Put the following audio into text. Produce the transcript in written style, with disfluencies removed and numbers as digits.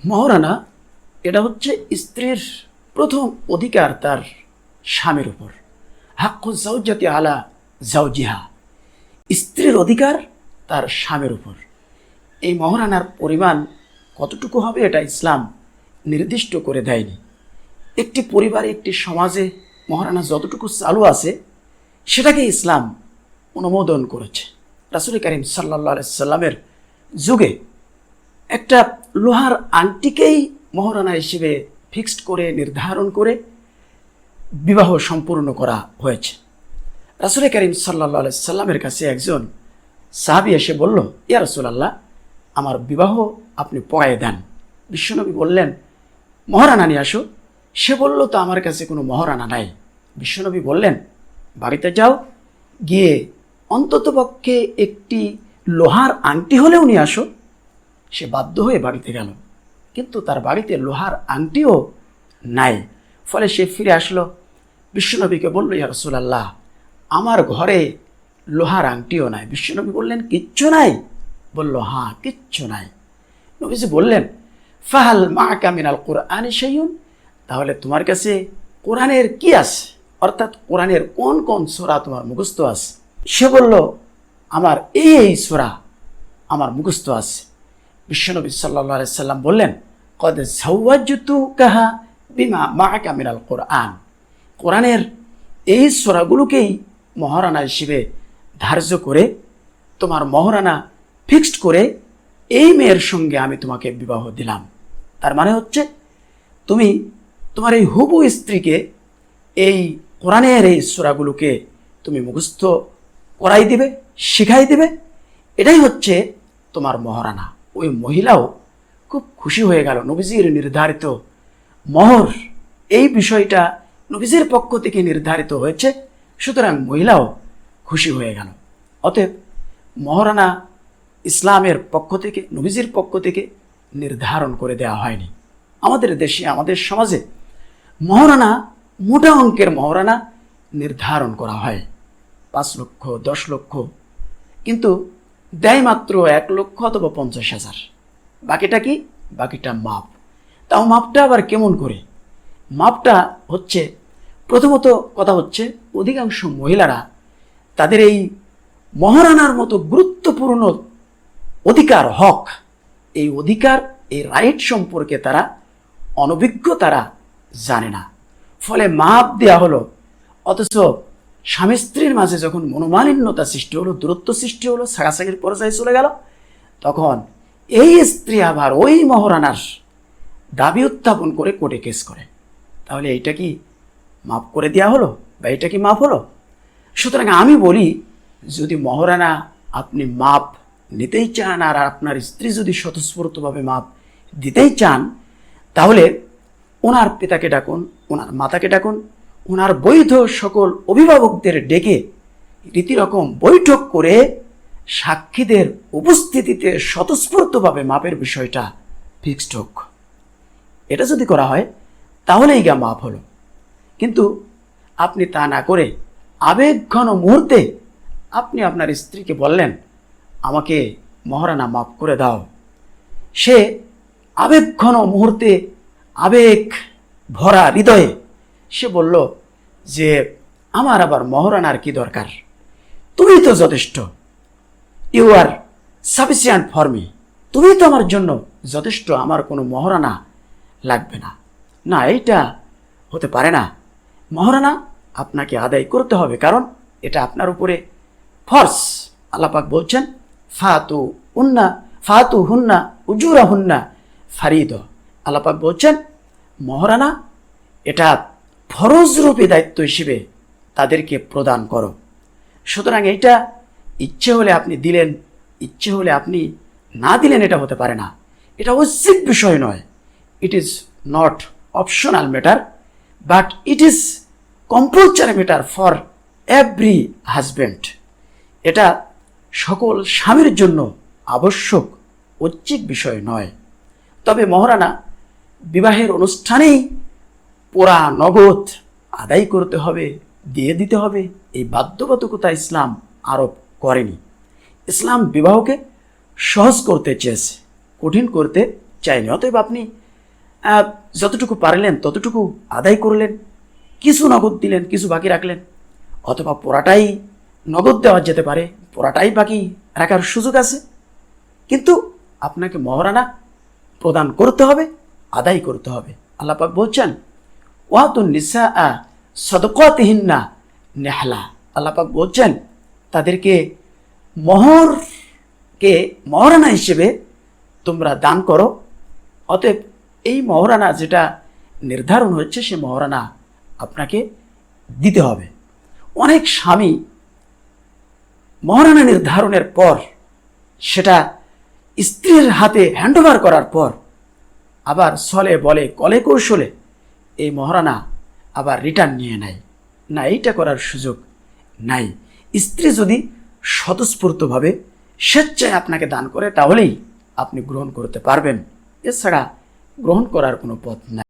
মহারানা এটা হচ্ছে স্ত্রীর প্রথম অধিকার তার স্বামীর উপর। হাক্কু জাওজাতি আলা জাওজিহা, স্ত্রীর অধিকার তার স্বামীর উপর। এই মহারানার পরিমাণ কতটুকু হবে এটা ইসলাম নির্দিষ্ট করে দেয়নি। একটি পরিবারে, একটি সমাজে মহারানা যতটুকু চালু আছে সেটাকে ইসলাম অনুমোদন করেছে। রাসূল করিম সাল্লাল্লাহু আলাইহি সাল্লামের যুগে একটা লোহার আংটিকেই মহারানা হিসেবে ফিক্সড করে নির্ধারণ করে বিবাহ সম্পূর্ণ করা হয়েছে। রাসূল করিম সাল্লাল্লাহু আলাইহি সাল্লামের কাছে একজন সাহাবী এসে বলল, ইয়া রাসূলুল্লাহ, আমার বিবাহ আপনি পড়ায় দেন। বিশ্বনবী বললেন, মহারানা নিয়ে আসো। সে বলল, তো আমার কাছে কোনো মহারানা নাই। বিশ্বনবী বললেন, বাড়িতে যাও, গিয়ে অন্ততপক্ষে একটি লোহার আংটি হলেও নিয়ে আসো। সে বাধ্য হয়ে বাড়িতে গেল, কিন্তু তার বাড়িতে লোহার আংটিও নাই। ফলে সে ফিরে আসলো, বিশ্বনবীকে বলল, ইয়া রাসূলুল্লাহ, আমার ঘরে লোহার আংটিও নাই। বিশ্বনবী বললেন, কিচ্ছু নাই? বলল, হ্যাঁ, কিচ্ছু নাই। নবীজি বললেন, ফাহাল মাআকা মিনাল কুরআনি শাইউন, তাহলে তোমার কাছে কোরআনের কি আছে, অর্থাৎ কোরআনের কোন কোন সূরা তোমার মুখস্থ আছে? সে বলল, আমার এই সূরা আমার মুখস্থ আছে। বিশ্বনবী সাল্লাল্লাহু আলাইহি সাল্লাম বললেন, কদ যাওয়াজতুকাহা বিমা মাআকা মিনাল কুরআন, কোরআনের এই সূরাগুলোকেই মহারানা হিসেবে ধার্য করে, তোমার মহারানা ফিক্সড করে এই মেয়ের সঙ্গে আমি তোমাকে বিবাহ দিলাম। তার মানে হচ্ছে তুমি তোমার এই হুবু স্ত্রীকে এই কোরআনের এই সূরাগুলোকে তুমি মুখস্থ করাই দিবে, শিখাই দিবে, এটাই হচ্ছে তোমার মহারানা। ওই মহিলাও খুব খুশি হয়ে গেল। নবীজির নির্ধারিত মহর, এই বিষয়টা নবীজির পক্ষ থেকে নির্ধারিত হয়েছে, সুতরাং মহিলাও খুশি হয়ে গেল। অতএব মহারানা ইসলামের পক্ষ থেকে, নবীজির পক্ষ থেকে নির্ধারণ করে দেওয়া হয়নি। আমাদের দেশে, আমাদের সমাজে মহারানা, মোটা অঙ্কের মহারানা নির্ধারণ করা হয়, 5 লক্ষ, 10 লক্ষ, কিন্তু দেয় মাত্র 1 লক্ষ অথবা 50,000। বাকিটা কি? বাকিটা মাপ। তাও মাপটা আবার কেমন করে? মাপটা হচ্ছে, প্রথমত কথা হচ্ছে, অধিকাংশ মহিলারা তাদের এই মহারানার মতো গুরুত্বপূর্ণ অধিকার, হক, এই অধিকার, এই রাইট সম্পর্কে তারা অনভিজ্ঞ, তারা জানে না। ফলে মাপ দেয়া হলো, অথচ স্বামী স্ত্রীর মাঝে যখন মনোমালিন্যতা সৃষ্টি হলো, দূরত্ব সৃষ্টি হলো, ছাড়াছাড়ির পর্যায়ে চলে গেল, তখন এই স্ত্রী আবার ওই মহারানার দাবি উত্থাপন করে কোর্টে কেস করে। তাহলে এইটা কি মাপ করে দেওয়া হলো, বা এটা কি মাপ হলো? সুতরাং আমি বলি, যদি মহারানা আপনি মাপ নিতেই চান, আর আপনার স্ত্রী যদি স্বতঃস্ফূর্তভাবে মাপ দিতেই চান, তাহলে ওনার পিতাকে ডাকুন, ওনার মাতাকে ডাকুন, ওনার বৈধ সকল অভিভাবকদের ডেকে রীতিরকম বৈঠক করে সাক্ষীদের উপস্থিতিতে স্বতঃস্ফূর্তভাবে মাপের বিষয়টা ফিক্সড হোক। এটা যদি করা হয় তাহলেই গা মাপ হলো। কিন্তু আপনি তা না করে আবেগঘন মুহূর্তে আপনি আপনার স্ত্রীকে বললেন, আমাকে মহারানা মাপ করে দাও। সে আবেগঘন মুহূর্তে, আবেগ ভরা হৃদয়ে সে বলল যে, আমার আবার মহারানার কি দরকার, তুমি তো যথেষ্ট, you are sufficient for me, তুমি তো আমার জন্য যথেষ্ট, আমার কোনো মহারানা লাগবে না। না, এইটা হতে পারে না। মহারানা আপনাকে আদায় করতে হবে, কারণ এটা আপনার উপরে ফরজ। আল্লাহ পাক বলছেন, ফাতু হুন্না উজুরা হুন্না ফারিদ। আল্লাহ পাক বলছেন, মহারানা এটা ফরজ রূপে দায়িত্ব হিসেবে তাদেরকে প্রদান করো। সুতরাং এইটা ইচ্ছে হলে আপনি দিলেন, ইচ্ছে হলে আপনি না দিলেন, এটা হতে পারে না। এটা ঐচ্ছিক বিষয় নয়। It is not optional matter, but it is compulsory matter for every husband. এটা সকল স্বামীর জন্য আবশ্যক, ঐচ্ছিক বিষয় নয়। তবে মহারানা বিবাহের অনুষ্ঠানেই পুরা নগদ আদায় করতে হবে, দিয়ে দিতে হবে, এই বাধ্যবাধকতা ইসলাম আরোপ করেনি। ইসলাম বিবাহকে সহজ করতে চেয়েছে, কঠিন করতে চাইনি। অতএব আপনি যতটুকু পারলেন ততটুকু আদায় করলেন, কিছু নগদ দিলেন, কিছু বাকি রাখলেন, অথবা পুরাটাই নগদ দেওয়া যেতে পারে, পুরাটাই বাকি রাখার সুযোগ আছে। কিন্তু আপনাকে মহারানা প্রদান করতে হবে, আদায় করতে হবে। আল্লাহ পাক বলছেন ওয়াতুন নিসা সাদকাতিহিন্না নেহলা। আল্লাহ পাক বলছেন তাদেরকে মহারানা হিসেবে তোমরা দান করো। অতএব এই মহারানা যেটা নির্ধারণ হচ্ছে সে মহারানা আপনাকে দিতে হবে। অনেক স্বামী মহারানা নির্ধারণের পর সেটা স্ত্রীর হাতে হ্যান্ডওভার করার পর আবার ছলে বলে কলে কৌশলে এই মহারানা আবার রিটার্ন নিয়ে নেয়। না, এইটা করার সুযোগ নাই। স্ত্রী যদি স্বতঃস্ফূর্তভাবে স্বেচ্ছায় আপনাকে দান করে তাহলেই আপনি গ্রহণ করতে পারবেন, এছাড়া গ্রহণ করার কোনো পথ নাই।